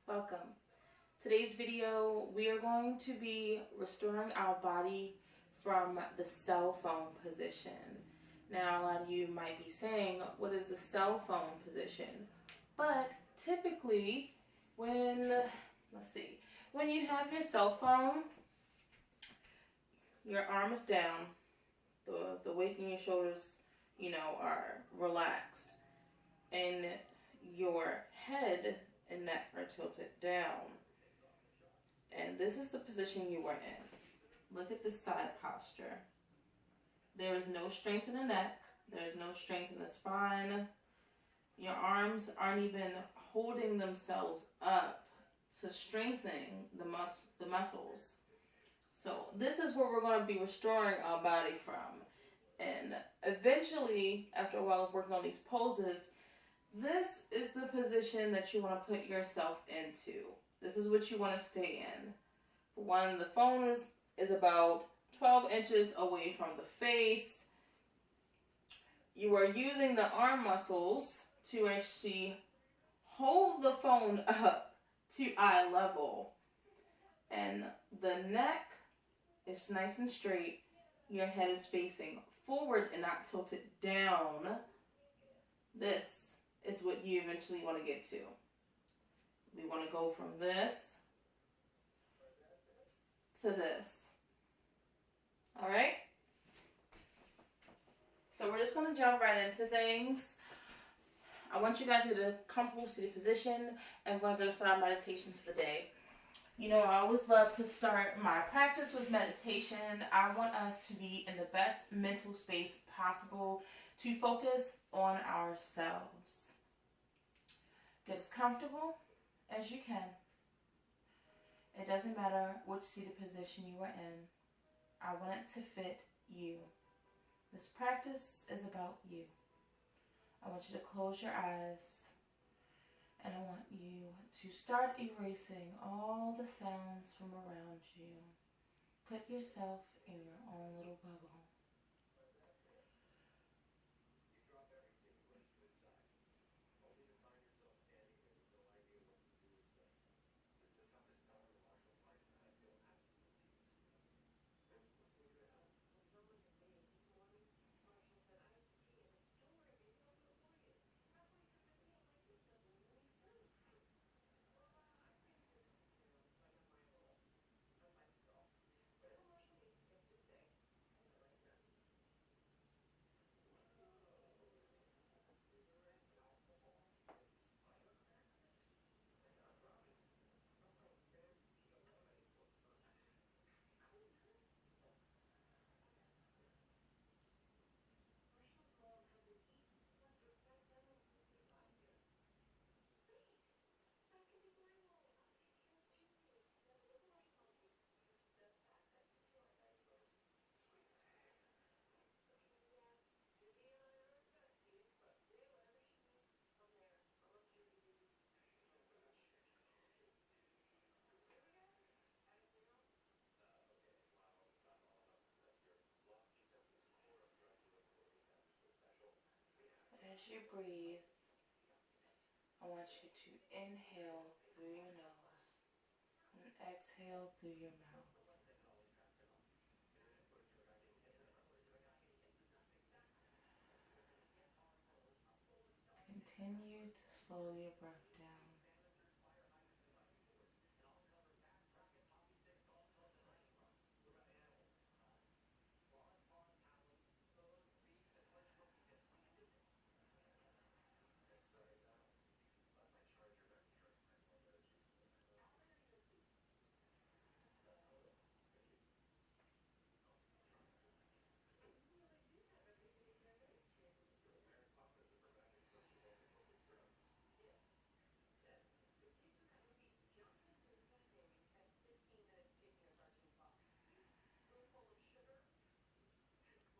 Welcome. Today's video, we are going to be restoring our body from the cell phone position. Now, a lot of you might be saying, what is the cell phone position? But typically, when you have your cell phone, your arm is down, the weight in your shoulders, are relaxed, and your head and neck are tilted down. And this is the position you were in. Look at this side posture. There is no strength in the neck. There is no strength in the spine. Your arms aren't even holding themselves up to strengthen the muscles. So this is where we're going to be restoring our body from. And eventually, after a while of working on these poses, this is the position that you want to put yourself into. This is what you want to stay in. For one, the phone is about 12 inches away from the face. You are using the arm muscles to actually hold the phone up to eye level. And the neck is nice and straight. Your head is facing forward and not tilted down. This is what you eventually want to get to. We want to go from this to this. All right? So we're just going to jump right into things. I want you guys to get a comfortable seated position, and we're going to start our meditation for the day. I always love to start my practice with meditation. I want us to be in the best mental space possible to focus on ourselves. Get as comfortable as you can. It doesn't matter which seated position you are in. I want it to fit you. This practice is about you. I want you to close your eyes, and I want you to start erasing all the sounds from around you. Put yourself in your own little bubble. As you breathe, I want you to inhale through your nose and exhale through your mouth. Continue to slow your breath down.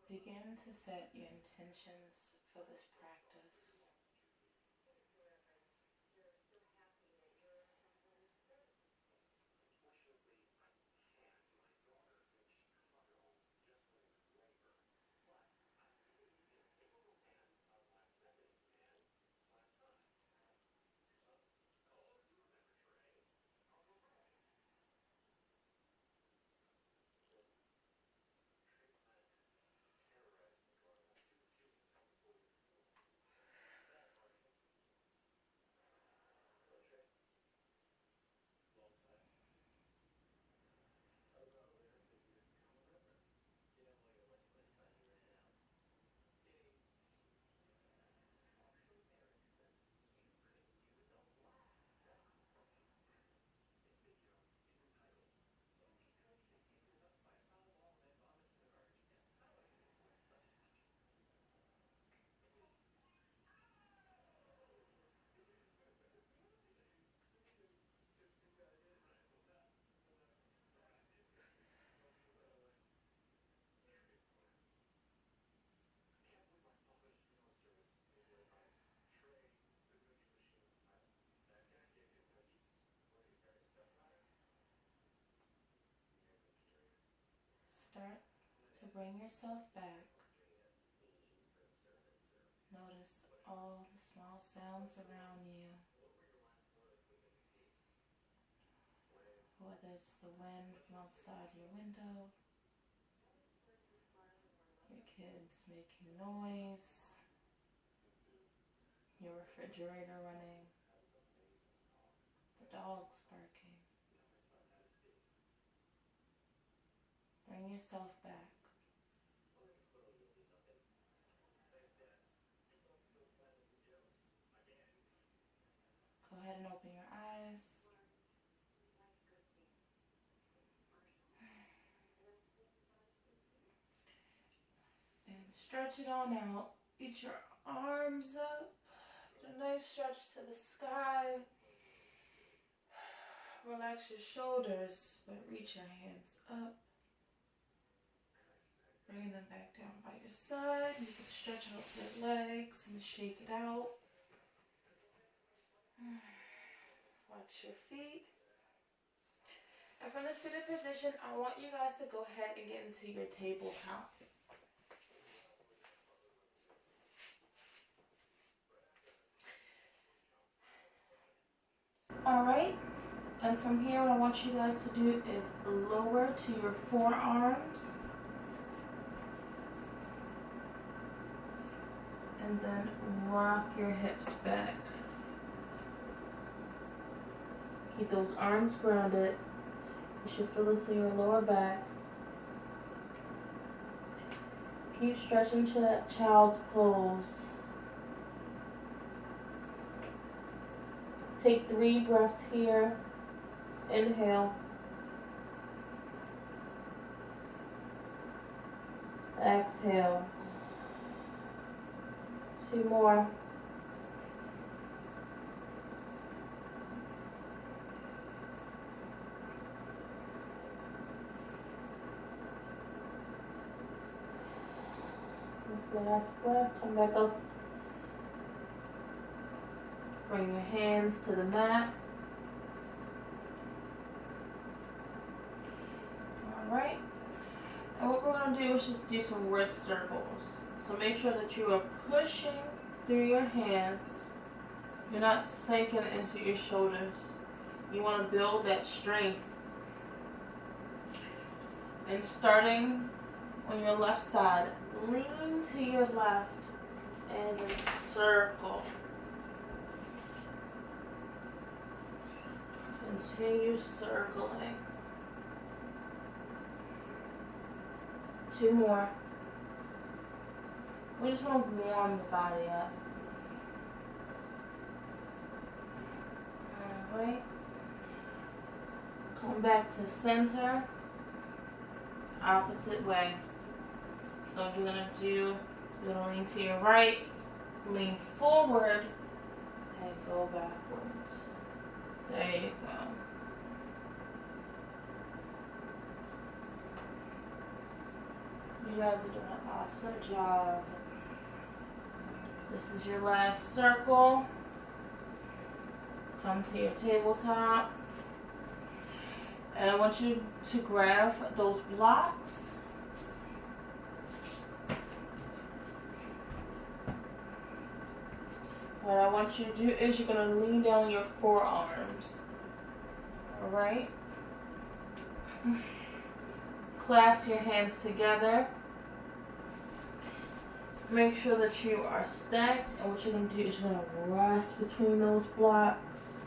Begin to set your intentions for this practice. bring yourself back. Notice all the small sounds around you. Whether it's the wind from outside your window, your kids making noise, your refrigerator running, the dogs barking. Bring yourself back. Go ahead and open your eyes. And stretch it on out. Reach your arms up. Get a nice stretch to the sky. Relax your shoulders, but reach your hands up. Bring them back down by your side. You can stretch out your legs and shake it out. Flex your feet. And from the seated position, I want you guys to go ahead and get into your tabletop. Alright, and from here what I want you guys to do is lower to your forearms. And then rock your hips back. Keep those arms grounded. You should feel this in your lower back. Keep stretching to that child's pose. Take 3 breaths here. Inhale. Exhale. 2 more. This last breath, come back up. Bring your hands to the mat. Alright. And what we're going to do is just do some wrist circles. So make sure that you are pushing through your hands. You're not sinking into your shoulders. You want to build that strength. And starting on your left side, lean to your left and then circle. Continue circling. 2 more. We just want to warm the body up. Alright. Come back to center. Opposite way. So what you're going to do, you're going to lean to your right, lean forward, and go backwards. There you go. You guys are doing an awesome job. This is your last circle. Come to your tabletop. And I want you to grab those blocks. What I want you to do is you're going to lean down your forearms. Alright? Clasp your hands together. Make sure that you are stacked, and what you're going to do is you're going to rest between those blocks.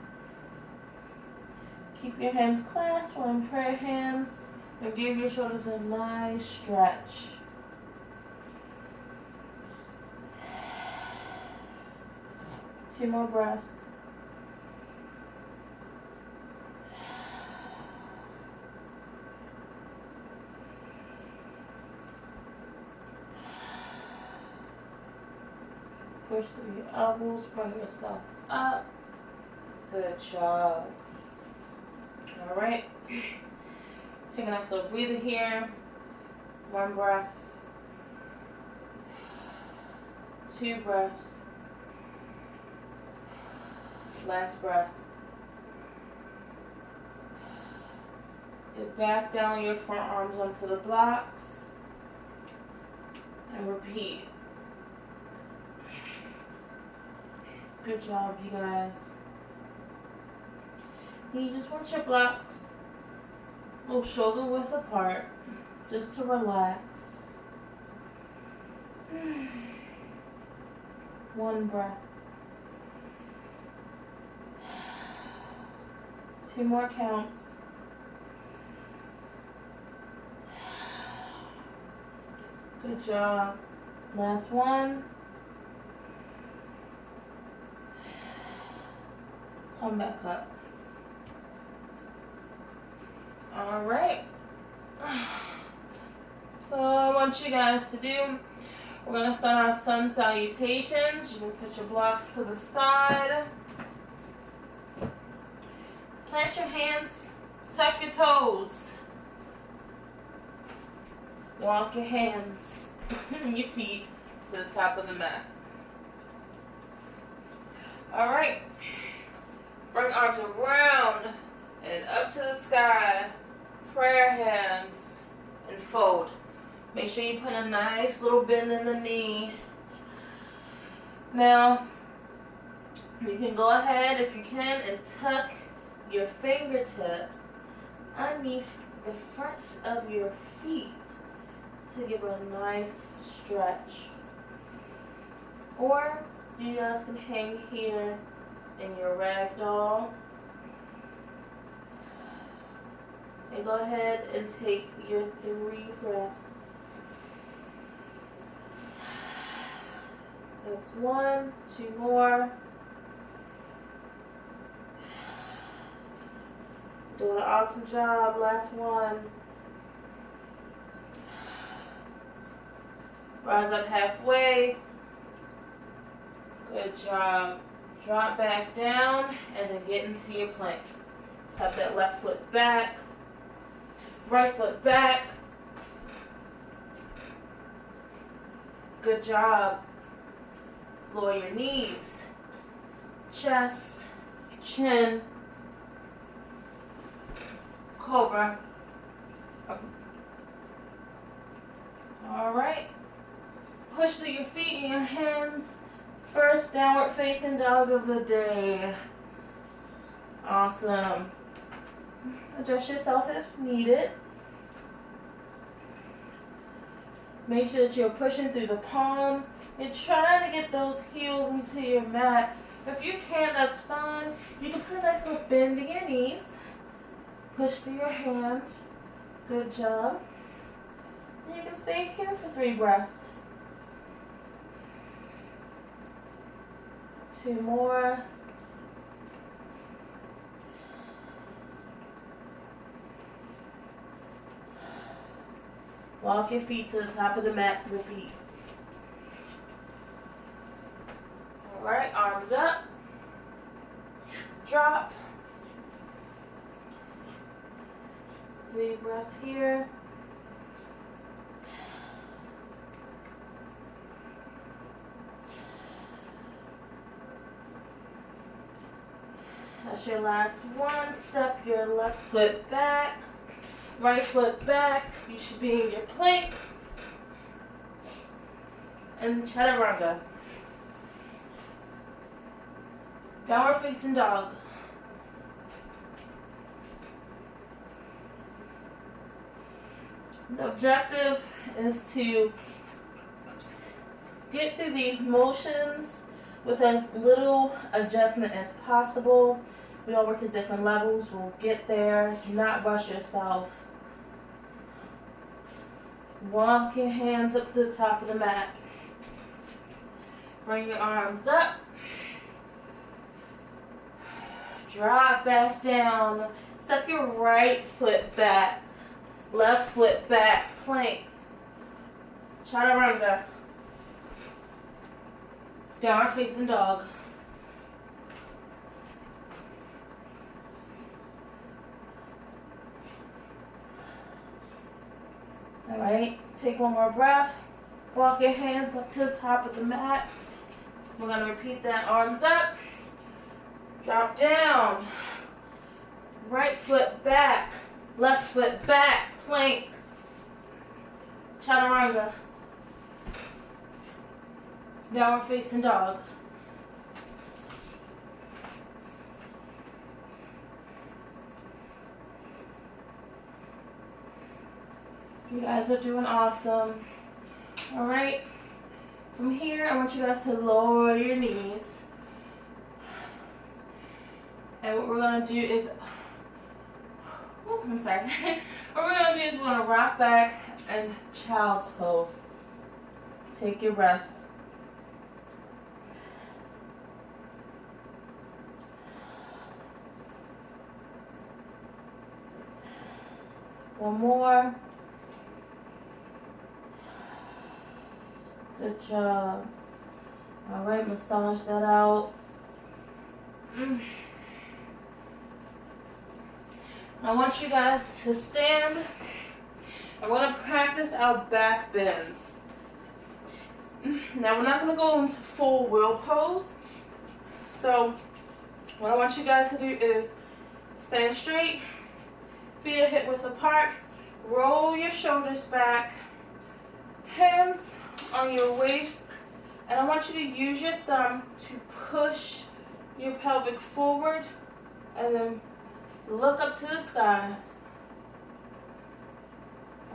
Keep your hands clasped or in prayer hands, and give your shoulders a nice stretch. Two more breaths. Push through your elbows, bring yourself up. Good job. Alright. Take a nice little breather here. 1 breath. 2 breaths. Last breath. Get back down your forearms onto the blocks. And repeat. Good job, you guys. You just want your blocks a little shoulder width apart, just to relax. One breath. 2 more counts. Good job. Last one. Come back up. All right. So I want you guys to do, we're going to start our sun salutations. You can put your blocks to the side. Plant your hands, tuck your toes. Walk your hands and your feet to the top of the mat. All right. Bring arms around and up to the sky. Prayer hands and fold. Make sure you put a nice little bend in the knee. Now, you can go ahead if you can and tuck your fingertips underneath the front of your feet to give a nice stretch. Or you guys can hang here in your rag doll. And go ahead and take your 3 breaths. That's 1, 2 more. Doing an awesome job. Last one. Rise up halfway. Good job. Drop back down and then get into your plank. Step that left foot back. Right foot back. Good job. Lower your knees. Chest, chin, cobra. All right. Push through your feet and your hands. First downward facing dog of the day. Awesome. Adjust yourself if needed. Make sure that you're pushing through the palms. You're trying to get those heels into your mat. If you can't, that's fine. You can put a nice little bend in your knees. Push through your hands. Good job. And you can stay here for 3 breaths. 2 more. Walk your feet to the top of the mat. Repeat. All right, arms up. Drop. 3 breaths here. That's your last one. Step your left foot back. Right foot back. You should be in your plank. And chaturanga. Downward facing dog. The objective is to get through these motions with as little adjustment as possible. We all work at different levels. We'll get there. Do not rush yourself. Walk your hands up to the top of the mat. Bring your arms up. Drop back down. Step your right foot back. Left foot back. Plank. Chaturanga. Downward facing dog. Alright, take one more breath. Walk your hands up to the top of the mat. We're going to repeat that. Arms up. Drop down. Right foot back. Left foot back. Plank. Chaturanga. Downward facing dog. You guys are doing awesome. Alright. From here, I want you guys to lower your knees. And what we're going to do is, I'm sorry. What we're going to do is we're going to rock back and child's pose. Take your breaths. One more. Good job. Alright, massage that out. I want you guys to stand. I want to practice our back bends. Now we're not going to go into full wheel pose. So what I want you guys to do is stand straight, feet are hip width apart, roll your shoulders back, hands on your waist, and I want you to use your thumb to push your pelvic forward and then look up to the sky.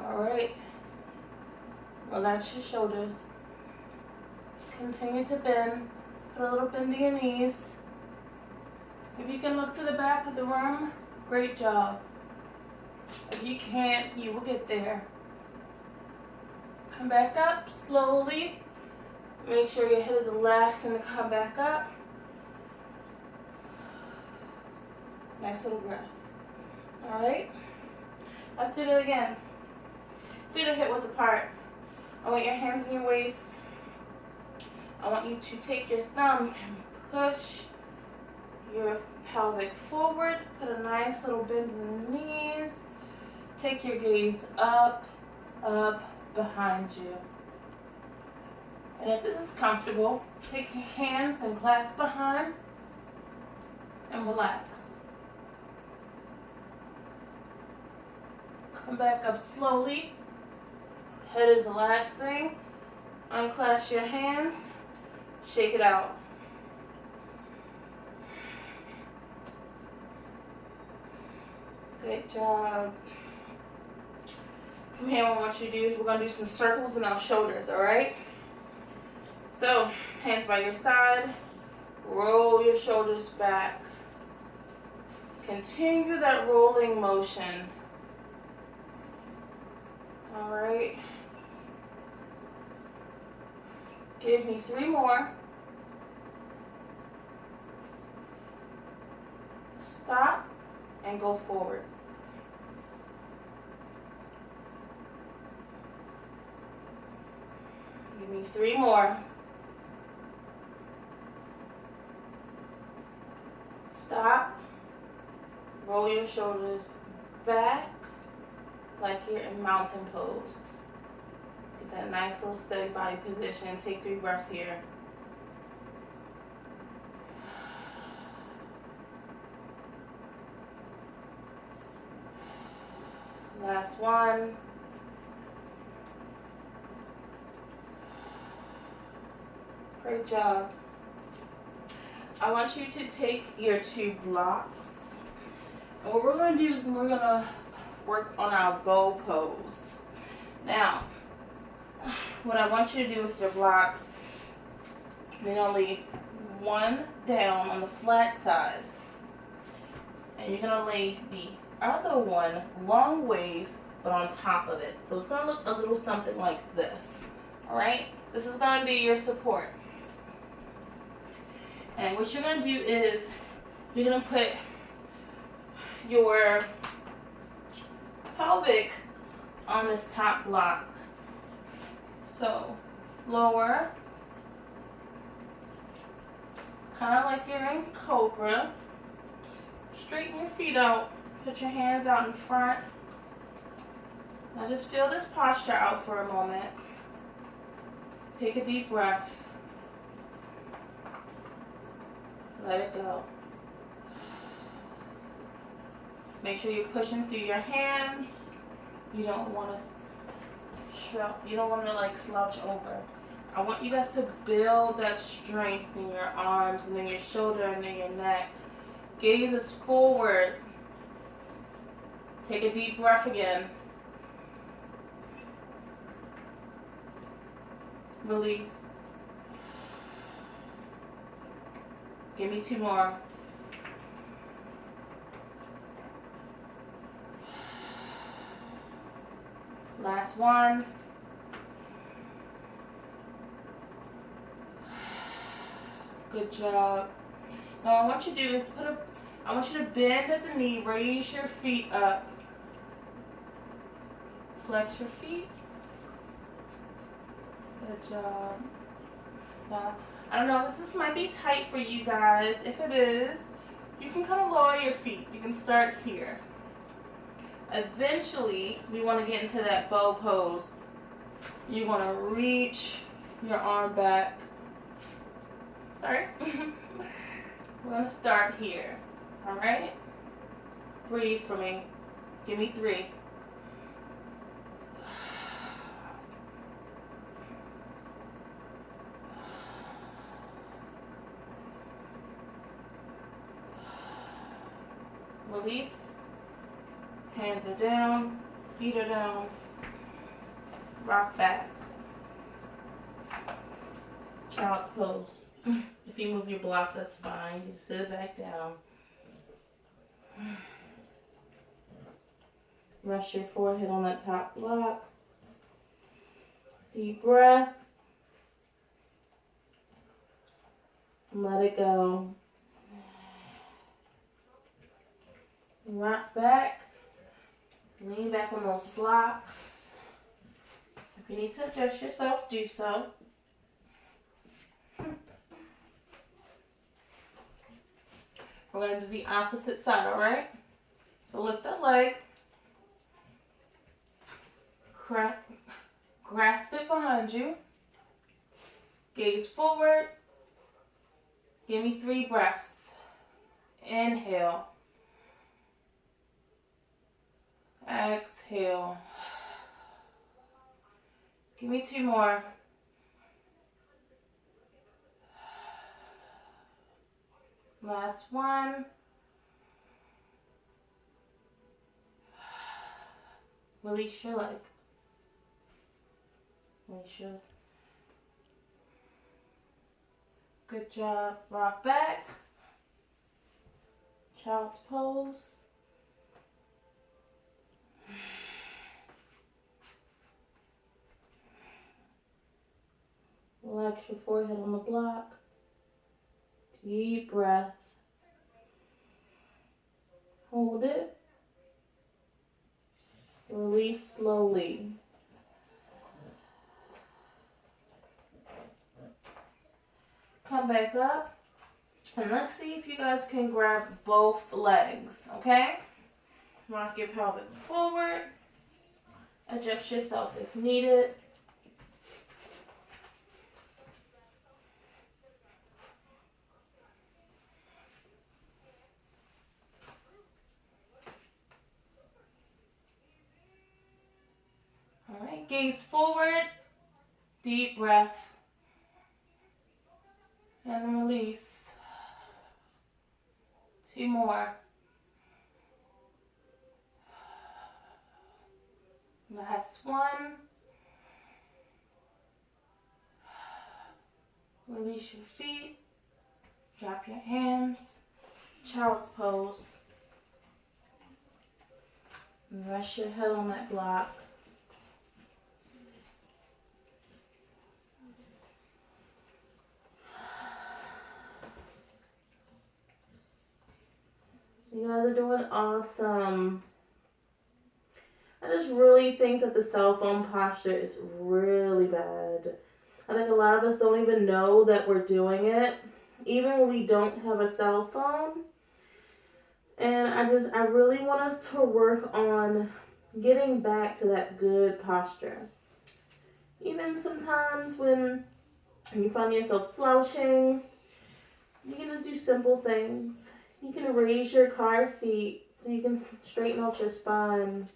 Alright. Relax your shoulders. Continue to bend. Put a little bend in your knees. If you can look to the back of the room, great job. If you can't, you will get there. Come back up slowly. Make sure your head is relaxed and come back up. Nice little breath. Alright? Let's do that again. Feet are hip width apart. I want your hands on your waist. I want you to take your thumbs and push your pelvic forward. Put a nice little bend in the knees. Take your gaze up, up, behind you. And if this is comfortable, take your hands and clasp behind and relax. Come back up slowly. Head is the last thing. Unclasp your hands. Shake it out. Good job. From here, what I want you to do is we're going to do some circles in our shoulders, alright? So, hands by your side. Roll your shoulders back. Continue that rolling motion. Alright. Give me 3 more. Stop and go forward. Give me 3 more. Stop. Roll your shoulders back like you're in mountain pose. Get that nice little steady body position. Take 3 breaths here. Last one. Great job. I want you to take your 2 blocks. And what we're going to do is we're going to work on our bow pose. Now, what I want you to do with your blocks, you're going to lay one down on the flat side. And you're going to lay the other one long ways, but on top of it. So it's going to look a little something like this. Alright? This is going to be your support. And what you're going to do is you're going to put your pelvic on this top block. So lower, kind of like you're in cobra. Straighten your feet out. Put your hands out in front. Now just feel this posture out for a moment. Take a deep breath. Let it go. Make sure you're pushing through your hands. You don't want to like slouch over. I want you guys to build that strength in your arms and in your shoulder and in your neck. Gaze is forward. Take a deep breath again. Release. Give me 2 more. Last one. Good job. Now what I want you to do is I want you to bend at the knee, raise your feet up. Flex your feet. Good job. Now, I don't know, this might be tight for you guys. If it is, you can kind of lower your feet. You can start here. Eventually, we want to get into that bow pose. You want to reach your arm back. Sorry. We're going to start here. All right? Breathe for me. Give me 3. Release. Hands are down. Feet are down. Rock back. Child's pose. If you move your block, that's fine. You just sit it back down. Rest your forehead on that top block. Deep breath. Let it go. Rock back. Lean back on those blocks. If you need to adjust yourself, do so. We're going to do the opposite side, all right? So lift that leg. Grasp it behind you. Gaze forward. Give me 3 breaths. Inhale. Exhale. Give me 2 more. Last one. Release your leg. Release your. Good job. Rock back. Child's pose. Relax your forehead on the block. Deep breath. Hold it. Release slowly. Come back up. And let's see if you guys can grab both legs, okay? Rock your pelvic forward. Adjust yourself if needed. All right, gaze forward. Deep breath. And release. 2 more. Last one. Release your feet. Drop your hands. Child's pose. And rest your head on that block. You guys are doing awesome. I just really think that the cell phone posture is really bad. I think a lot of us don't even know that we're doing it, even when we don't have a cell phone. And I really want us to work on getting back to that good posture. Even sometimes when you find yourself slouching, you can just do simple things. You can raise your car seat so you can straighten out your spine.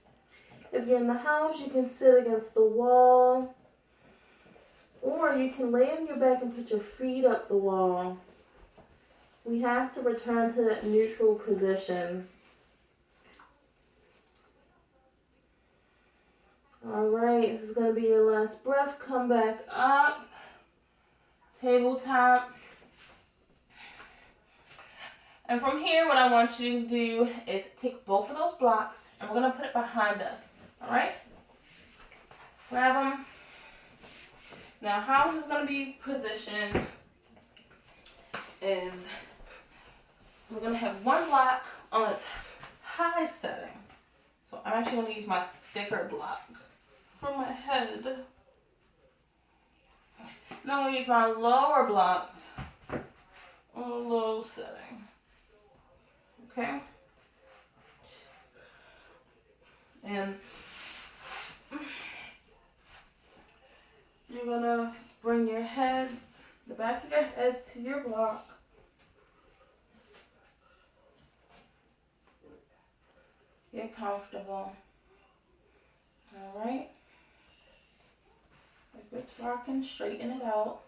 If you're in the house, you can sit against the wall. Or you can lay on your back and put your feet up the wall. We have to return to that neutral position. Alright, this is going to be your last breath. Come back up. Tabletop. And from here, what I want you to do is take both of those blocks and we're going to put it behind us. Alright? Grab them. Now, how this is going to be positioned is we're going to have one block on its high setting. So I'm actually going to use my thicker block for my head. And I'm going to use my lower block on a low setting. Okay? And you're going to bring your head, the back of your head to your block. Get comfortable. Alright? If it's rocking, straighten it out.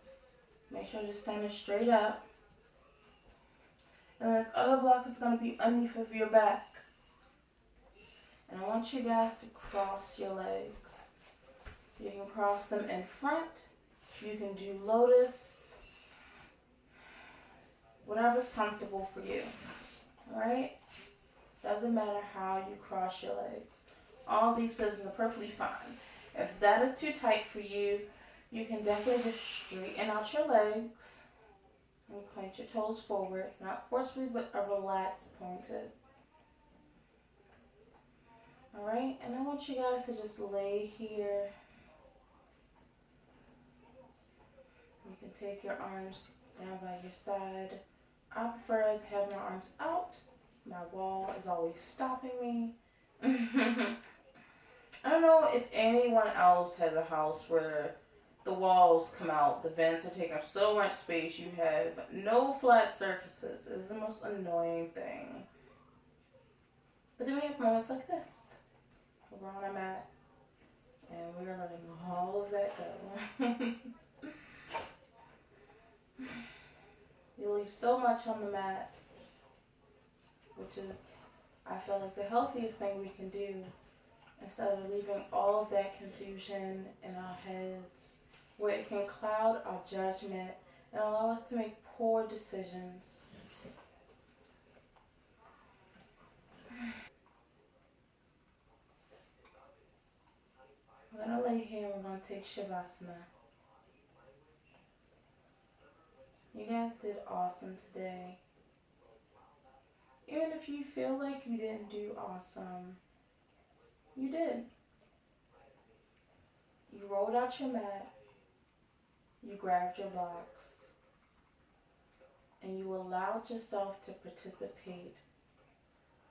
Make sure you're standing straight up. And this other block is going to be underneath of your back. And I want you guys to cross your legs. You can cross them in front. You can do lotus. Whatever's comfortable for you. Alright? Doesn't matter how you cross your legs. All these positions are perfectly fine. If that is too tight for you, you can definitely just straighten out your legs. And point your toes forward, not forcefully, but a relaxed pointed. Alright, and I want you guys to just lay here. You can take your arms down by your side. I prefer to have my arms out. My wall is always stopping me. I don't know if anyone else has a house where the walls come out, the vents are taking up so much space, you have no flat surfaces. It is the most annoying thing. But then we have moments like this. We're on a mat, and we're letting all of that go. You leave so much on the mat, which is, I feel like, the healthiest thing we can do, instead of leaving all of that confusion in our heads, where it can cloud our judgment and allow us to make poor decisions. We're going to lay here and we're going to take Shavasana. You guys did awesome today. Even if you feel like you didn't do awesome, you did. You rolled out your mat, you grabbed your blocks, and you allowed yourself to participate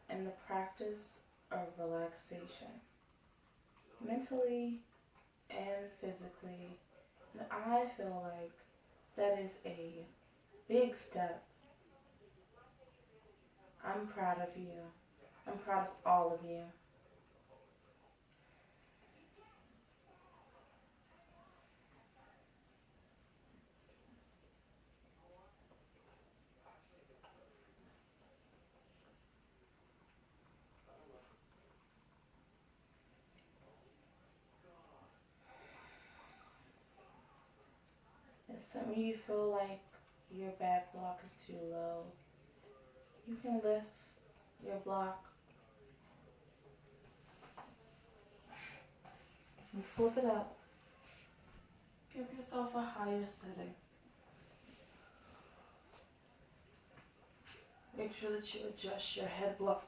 in the practice of relaxation, mentally and physically. And I feel like that is a big step. I'm proud of you. I'm proud of all of you. If some of you feel like your back block is too low, you can lift your block and flip it up. Give yourself a higher setting. Make sure that you adjust your head block.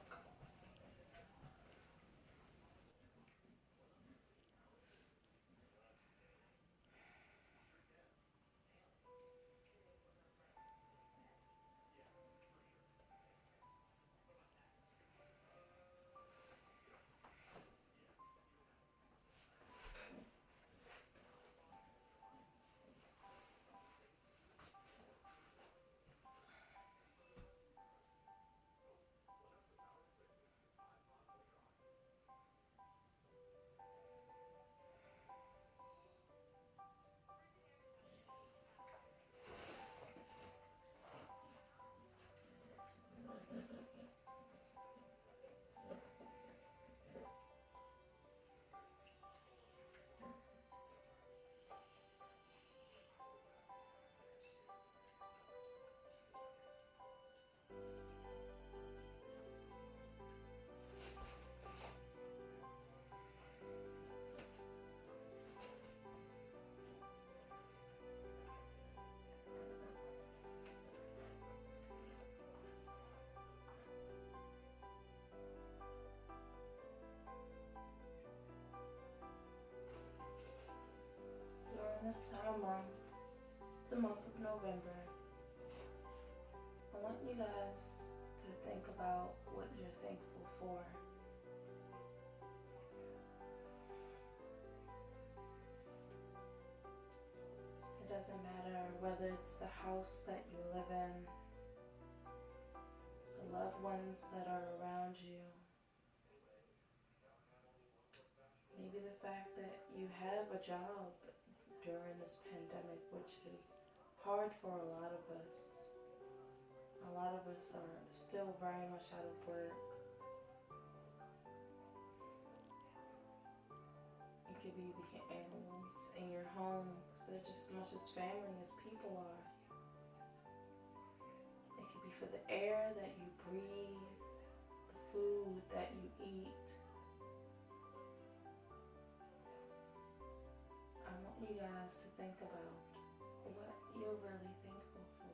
this time of month, the month of November, I want you guys to think about what you're thankful for. It doesn't matter whether it's the house that you live in, the loved ones that are around you, maybe the fact that you have a job during this pandemic, which is hard for a lot of us. A lot of us are still very much out of work. It could be the animals in your home, because they're just as much as family as people are. It could be for the air that you breathe, the food that you eat. I want you guys to think about what you're really thankful for.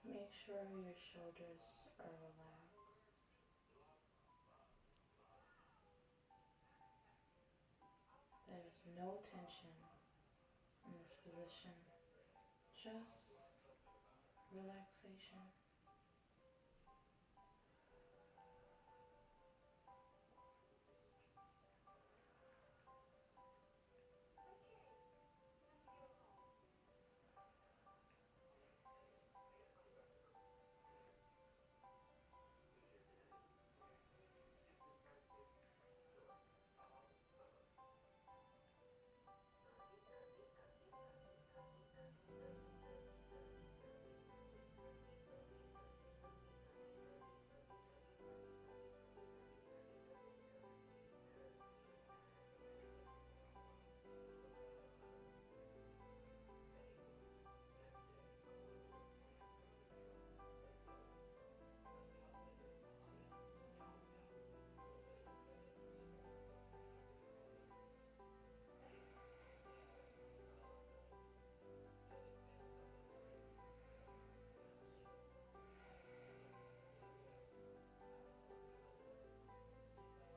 Make sure your shoulders are relaxed. There's no tension in this position, just relaxation.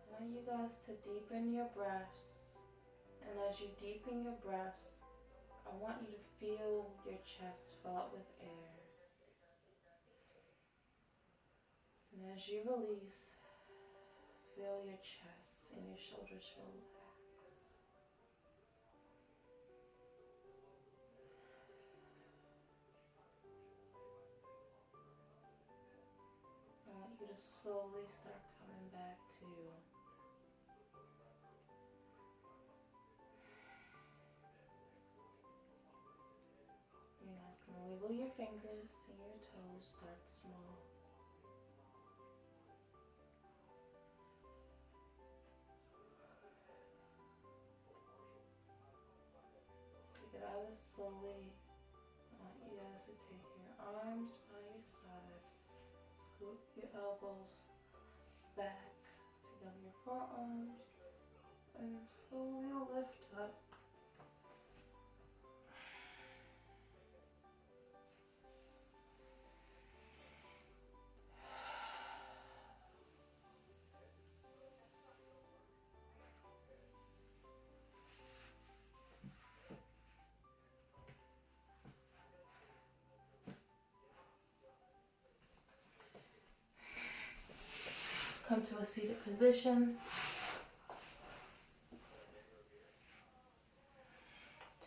I want you guys to deepen your breaths, and as you deepen your breaths, I want you to feel your chest fill up with air. And as you release, feel your chest and your shoulders relax. I want you to slowly start coming back to you guys can wiggle your fingers and your toes, start small. Take it out slowly. I want you guys to take your arms by your side, scoop your elbows back, together your forearms, and slowly lift up. to a seated position.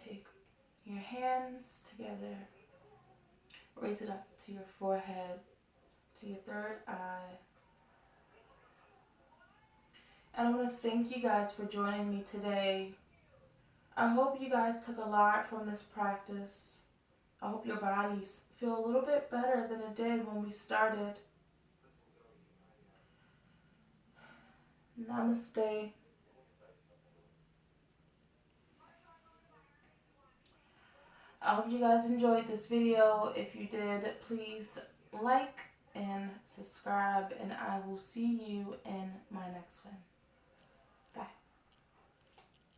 Take your hands together. Raise it up to your forehead, to your third eye. And I want to thank you guys for joining me today. I hope you guys took a lot from this practice. I hope your bodies feel a little bit better than it did when we started. Namaste. I hope you guys enjoyed this video. If you did, please like and subscribe, and I will see you in my next one.